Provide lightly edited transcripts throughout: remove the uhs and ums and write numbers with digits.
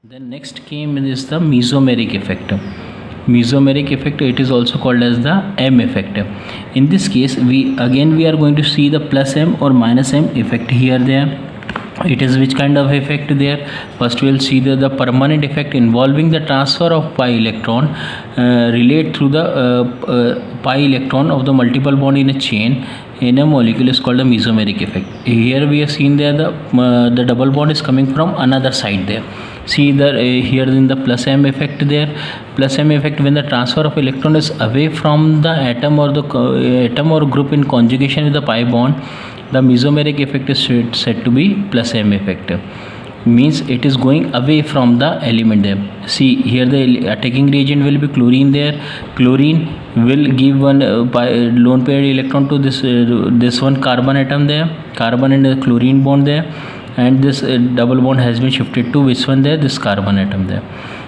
Then next came is the mesomeric effect. Mesomeric effect, it is also called as the M effect. In this case, we are going to see the plus M or minus M effect here there. It is which kind of effect there? First we will see the permanent effect involving the transfer of pi electron relate through the pi electron of the multiple bond in a chain in a molecule is called the mesomeric effect. Here we have seen there the double bond is coming from another side there. See here in the plus M effect there. Plus M effect, when the transfer of electron is away from the atom or the atom or group in conjugation with the pi bond, the mesomeric effect is said to be plus M effect. Means it is going away from the element there. See here the attacking reagent will be chlorine there. Chlorine will give one lone paired electron to this one carbon atom there, carbon and the chlorine bond there, and this double bond has been shifted to which one there, this carbon atom there.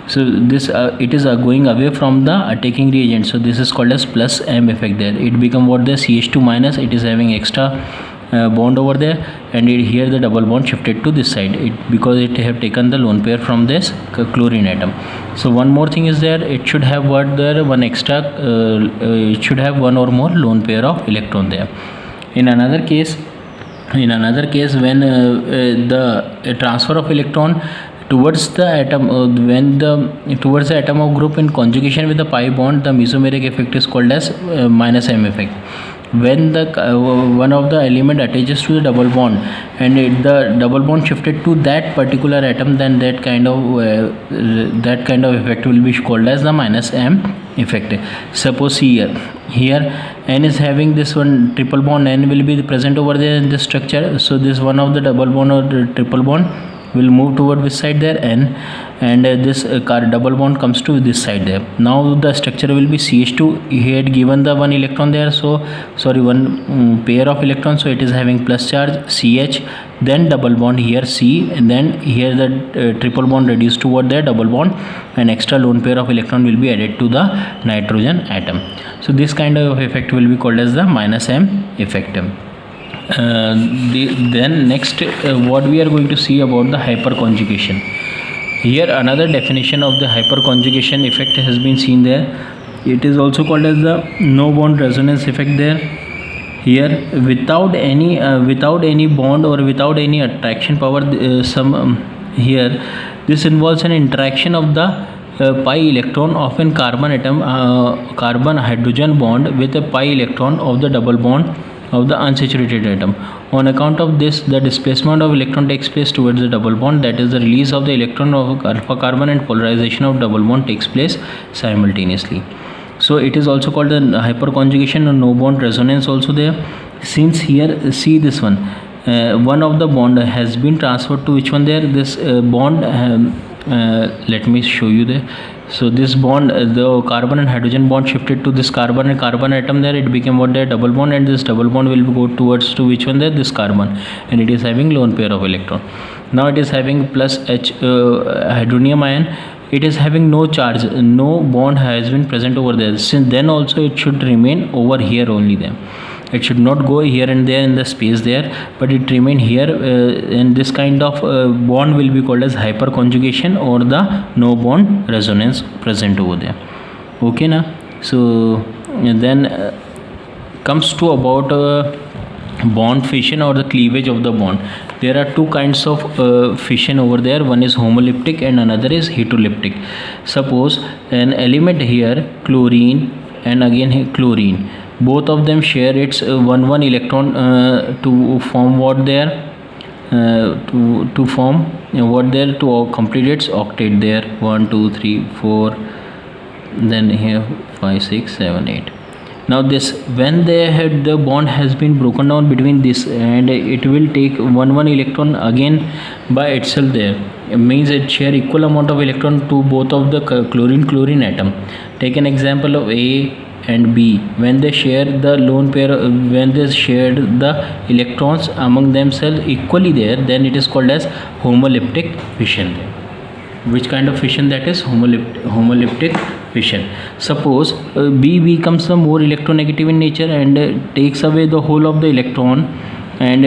So this it is going away from the attacking reagent, so this is called as plus M effect there. It become what the CH2 minus, it is having extra bond over there, and here the double bond shifted to this side, because it have taken the lone pair from this chlorine atom. So one more thing is there, it should have what there, one extra it should have one or more lone pair of electron there. In another case when the transfer of electron towards the atom towards the atom of group in conjugation with the pi bond, the mesomeric effect is called as minus M effect. When the one of the element attaches to the double bond and the double bond shifted to that particular atom, then that kind of effect will be called as the minus M effect. Suppose here N is having this one triple bond, N will be present over there in this structure. So this one of the double bond or the triple bond will move toward this side there, N, and this double bond comes to this side there. Now the structure will be CH2. He had given the one electron there, so sorry, one pair of electrons, so it is having plus charge CH, then double bond here C, and then here the triple bond reduced toward the double bond, and extra lone pair of electron will be added to the nitrogen atom. So this kind of effect will be called as the minus M effect. Then next what we are going to see about the hyperconjugation. Here another definition of the hyperconjugation effect has been seen there. It is also called as the no bond resonance effect there. Here without any bond or without any attraction power, here this involves an interaction of the pi electron of an carbon atom carbon hydrogen bond with a pi electron of the double bond of the unsaturated atom. On account of this, the displacement of electron takes place towards the double bond, that is the release of the electron of alpha carbon, and polarization of double bond takes place simultaneously. So it is also called the hyperconjugation or no bond resonance also there. Since here see this one of the bond has been transferred to which one there, this bond let me show you there. So this bond, the carbon and hydrogen bond shifted to this carbon and carbon atom there, it became what there, double bond, and this double bond will go towards to which one there, this carbon, and it is having lone pair of electron. Now it is having plus H hydronium ion, it is having no charge, no bond has been present over there. Since then also it should remain over here only then. It should not go here and there in the space there, but it remain here, and this kind of bond will be called as hyperconjugation or the no bond resonance present over there. Okay now, so then comes to about bond fission or the cleavage of the bond. There are two kinds of fission over there. One is homoleptic and another is heteroleptic. Suppose an element here, chlorine, and again here chlorine, both of them share its one electron to form what there to form what there to complete its octet there, 1 2 3 4, then here 5 6 7 8. Now this, when the bond has been broken down between this, and it will take one electron again by itself there. It means it share equal amount of electron to both of the chlorine atom. Take an example of A and B. When they share the lone pair, when they shared the electrons among themselves equally there, then it is called as homoleptic fission. Which kind of fission that is? Homoleptic fission. Suppose B becomes the more electronegative in nature and takes away the whole of the electron and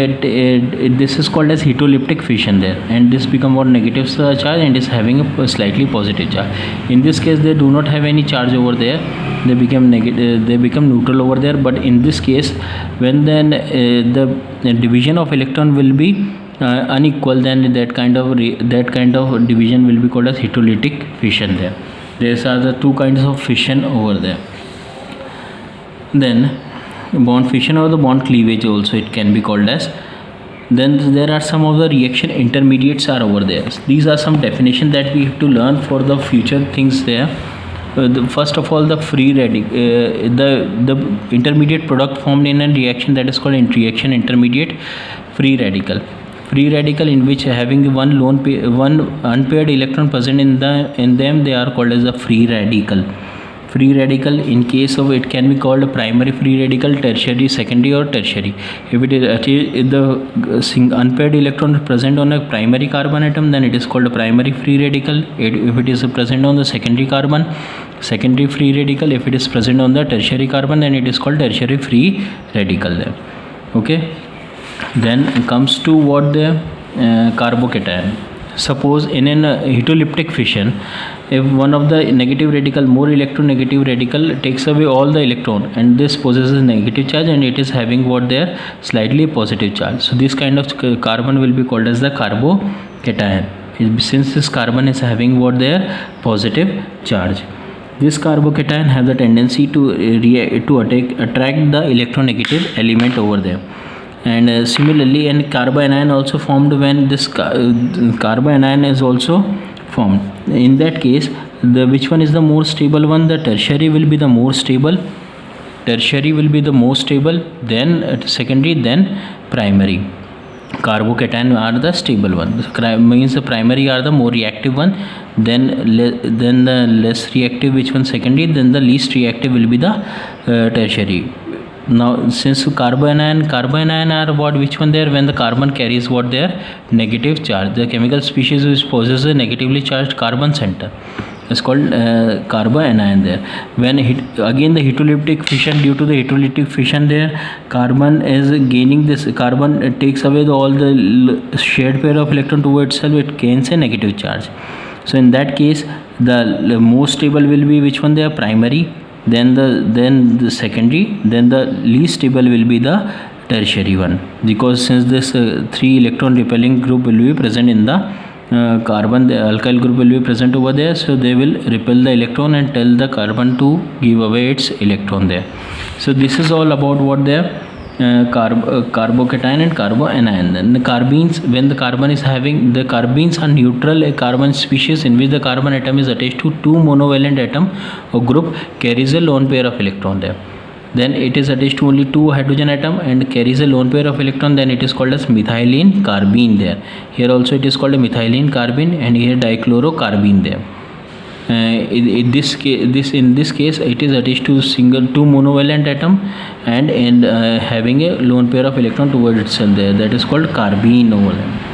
this is called as heteroleptic fission there, and this become what negative charge and is having a slightly positive charge. In this case they do not have any charge over there, they become negative, they become neutral over there. But in this case, when then the division of electron will be unequal, then that kind of division will be called as heterolytic fission there. These are the two kinds of fission over there. Then bond fission or the bond cleavage also it can be called as. Then there are some of the reaction intermediates are over there. These are some definition that we have to learn for the future things there. First of all, the free radical, the intermediate product formed in a reaction, that is called reaction intermediate. Free radical in which having one unpaired electron present in them, they are called as a free radical. In case of it can be called a primary free radical, tertiary, secondary or tertiary. If it is the unpaired electron is present on a primary carbon atom, then it is called a primary free radical. If it is present on the secondary carbon, secondary free radical. If it is present on the tertiary carbon, then it is called tertiary free radical there. Okay, then comes to what the carbocation. Suppose in an heteroleptic fission, if one of the negative radical, more electronegative radical, takes away all the electron, and this possesses negative charge, and it is having what there slightly positive charge. So this kind of carbon will be called as the carbocation, since this carbon is having what there positive charge. This carbocation has the tendency to attract the electronegative element over there. And similarly, and carbanion also formed when this carbanion is also formed. In that case, which one is the more stable one? The tertiary will be the more stable. Then secondary, then primary. Carbocation are the stable one. Means the primary are the more reactive one. Then the less reactive, which one? Secondary. Then the least reactive will be the tertiary. Now, since carbanion are what, which one there? When the carbon carries what there negative charge, the chemical species which possesses a negatively charged carbon center is called carbanion there. When again the heterolytic fission, due to the heterolytic fission there, carbon is gaining this, carbon takes away all the shared pair of electron towards itself, it gains a negative charge. So in that case, the most stable will be which one there? Primary. Then the secondary, then the least stable will be the tertiary one, because since this 3 electron repelling group will be present in the carbon, the alkyl group will be present over there, so they will repel the electron and tell the carbon to give away its electron there. So this is all about what their carbocation and carbanion. Then the carbenes, when the carbon is having, the carbenes are neutral carbon species in which the carbon atom is attached to 2 monovalent atom or group, carries a lone pair of electron there. Then it is attached to only 2 hydrogen atom and carries a lone pair of electron, then it is called as methylene carbene there. Here also it is called a methylene carbene, and here dichlorocarbene there. In this case it is attached to 2 monovalent atom and having a lone pair of electron towards itself there, that is called carbene over there.